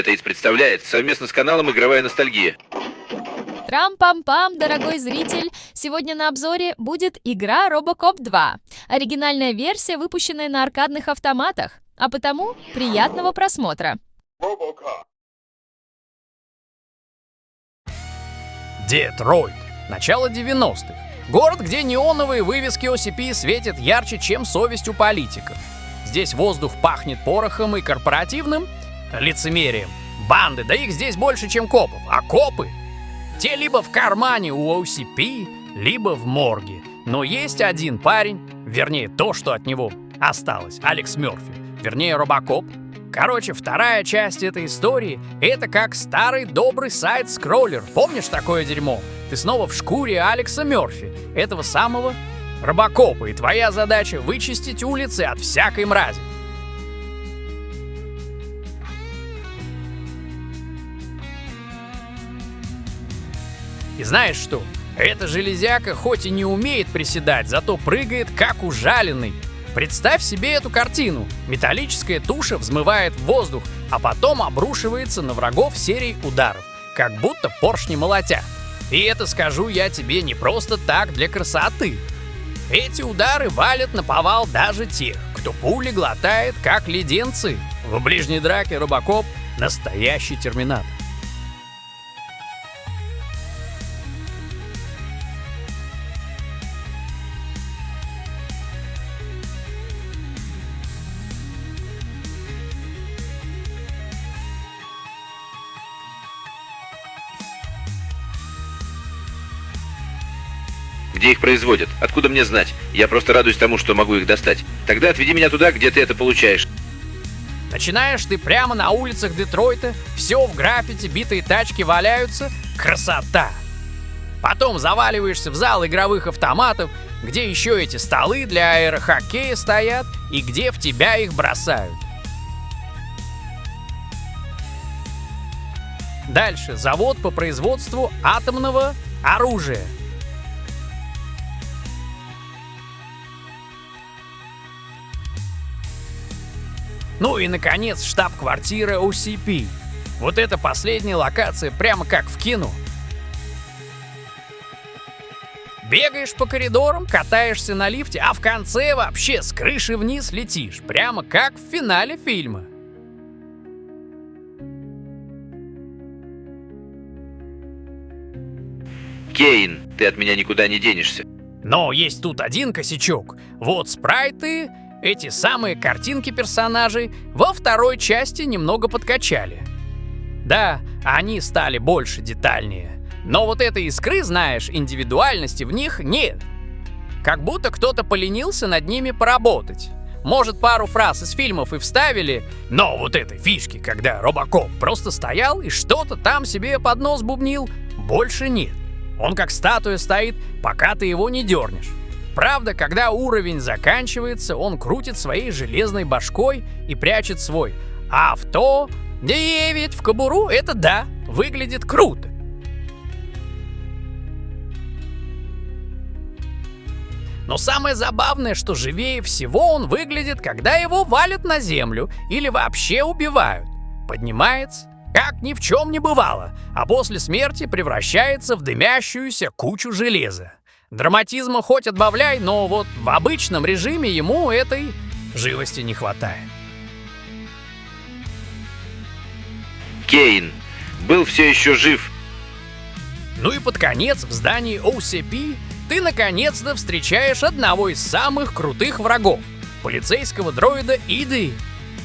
Dead представляет совместно с каналом «Игровая ностальгия». Трам-пам-пам, дорогой зритель! Сегодня на обзоре будет игра Robocop 2. Оригинальная версия, выпущенная на аркадных автоматах. А потому приятного просмотра! Детройт. Начало 90-х. Город, где неоновые вывески OCP светят ярче, чем совесть у политиков. Здесь воздух пахнет порохом и корпоративным лицемерием. Банды, да их здесь больше, чем копов. А копы? Те либо в кармане у OCP, либо в морге. Но есть один парень, вернее, то, что от него осталось, Алекс Мерфи, вернее, Робокоп. Короче, вторая часть этой истории — это как старый добрый сайд-скроллер. Помнишь такое дерьмо? Ты снова в шкуре Алекса Мерфи, этого самого Робокопа, и твоя задача — вычистить улицы от всякой мрази. И знаешь что? Эта железяка хоть и не умеет приседать, зато прыгает как ужаленный. Представь себе эту картину. Металлическая туша взмывает в воздух, а потом обрушивается на врагов серией ударов, как будто поршни молотят. И это скажу я тебе не просто так для красоты. Эти удары валят наповал даже тех, кто пули глотает, как леденцы. В ближней драке Робокоп — настоящий терминатор. Где их производят? Откуда мне знать? Я просто радуюсь тому, что могу их достать. Тогда отведи меня туда, где ты это получаешь. Начинаешь ты прямо на улицах Детройта, все в граффити, битые тачки валяются. Красота! Потом заваливаешься в зал игровых автоматов, где еще эти столы для аэрохоккея стоят и где в тебя их бросают. Дальше завод по производству атомного оружия. Ну и, наконец, штаб-квартира OCP. Вот это последняя локация, прямо как в кино. Бегаешь по коридорам, катаешься на лифте, а в конце вообще с крыши вниз летишь, прямо как в финале фильма. Кейн, ты от меня никуда не денешься. Но есть тут один косячок. Вот спрайты, эти самые картинки персонажей, во второй части немного подкачали. Да, они стали больше детальнее. Но вот этой искры, знаешь, индивидуальности в них нет. Как будто кто-то поленился над ними поработать. Может, пару фраз из фильмов и вставили, но вот этой фишки, когда Робокоп просто стоял и что-то там себе под нос бубнил, больше нет. Он как статуя стоит, пока ты его не дернешь. Правда, когда уровень заканчивается, он крутит своей железной башкой и прячет свой авто 9 в кобуру. Это да, выглядит круто. Но самое забавное, что живее всего он выглядит, когда его валят на землю или вообще убивают. Поднимается, как ни в чем не бывало, а после смерти превращается в дымящуюся кучу железа. Драматизма хоть отбавляй, но вот в обычном режиме ему этой живости не хватает. Кейн был все еще жив. Ну и под конец в здании OCP ты наконец-то встречаешь одного из самых крутых врагов — полицейского дроида Иды.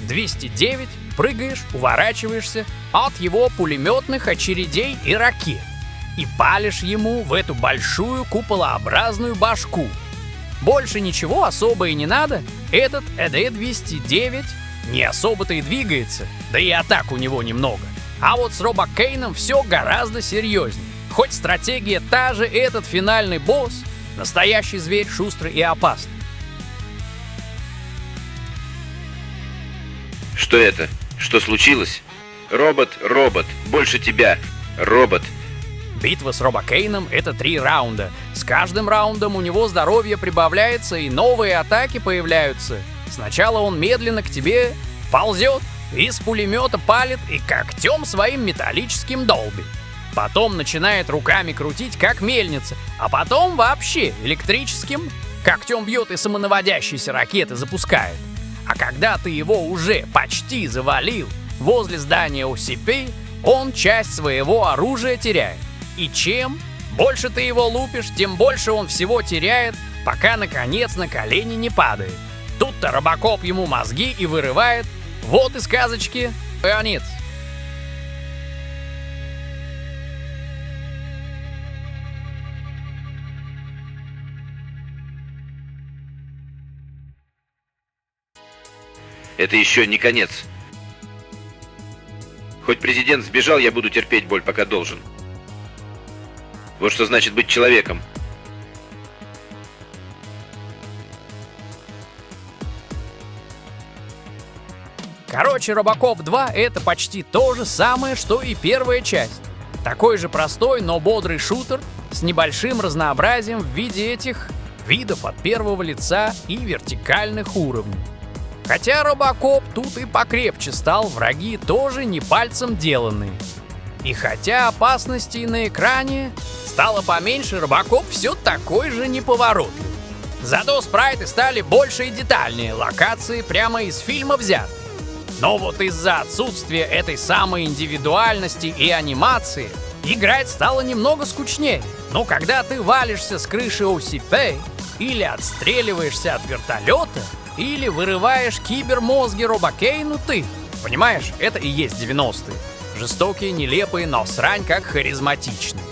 209, прыгаешь, уворачиваешься от его пулеметных очередей и ракет. И палишь ему в эту большую куполообразную башку. Больше ничего особо и не надо. Этот ED-209 не особо-то и двигается, да и атак у него немного. А вот с Робокейном все гораздо серьезнее. Хоть стратегия та же, этот финальный босс — настоящий зверь, шустрый и опасный. Что это? Что случилось? Робот, больше тебя. Робот. Битва с Робокейном — это 3 раунда. С каждым раундом у него здоровье прибавляется и новые атаки появляются. Сначала он медленно к тебе ползет, из пулемета палит и когтем своим металлическим долбит. Потом начинает руками крутить, как мельница, а потом вообще электрическим когтем бьет и самонаводящиеся ракеты запускает. А когда ты его уже почти завалил возле здания OCP, он часть своего оружия теряет. И чем больше ты его лупишь, тем больше он всего теряет, пока наконец на колени не падает. Тут-то Робокоп ему мозги и вырывает. Вот и сказочки. Конец. Это еще не конец. Хоть президент сбежал, я буду терпеть боль, пока должен. Вот что значит быть человеком. Короче, Робокоп 2 — это почти то же самое, что и первая часть. Такой же простой, но бодрый шутер с небольшим разнообразием в виде этих видов от первого лица и вертикальных уровней. Хотя Робокоп тут и покрепче стал, враги тоже не пальцем деланные. И хотя опасностей на экране стало поменьше, Робокоп все такой же неповоротливый. Зато спрайты стали больше и детальнее, локации прямо из фильма взяты. Но вот из-за отсутствия этой самой индивидуальности и анимации играть стало немного скучнее. Но когда ты валишься с крыши OCP, или отстреливаешься от вертолета, или вырываешь кибермозги Робокейну, ты, понимаешь, это и есть 90-е. Жестокие, нелепые, но срань как харизматичные.